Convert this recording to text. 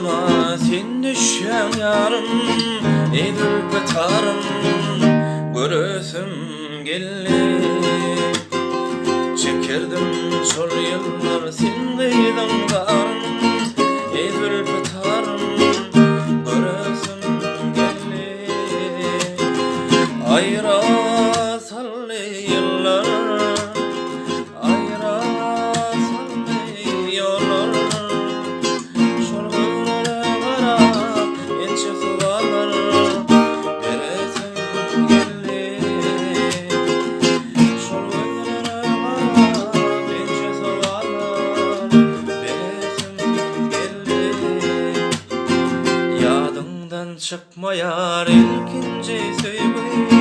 Yadıma sen düşen yarım, edip betarım, görösüm geldi. Çekirdim şol yıllar sen kıydım garım, edip betarım, görösüm geldi. Ayra sallı yıllar, ayra sallı yollar. Yadından çıkmayar ilkinci sevgi,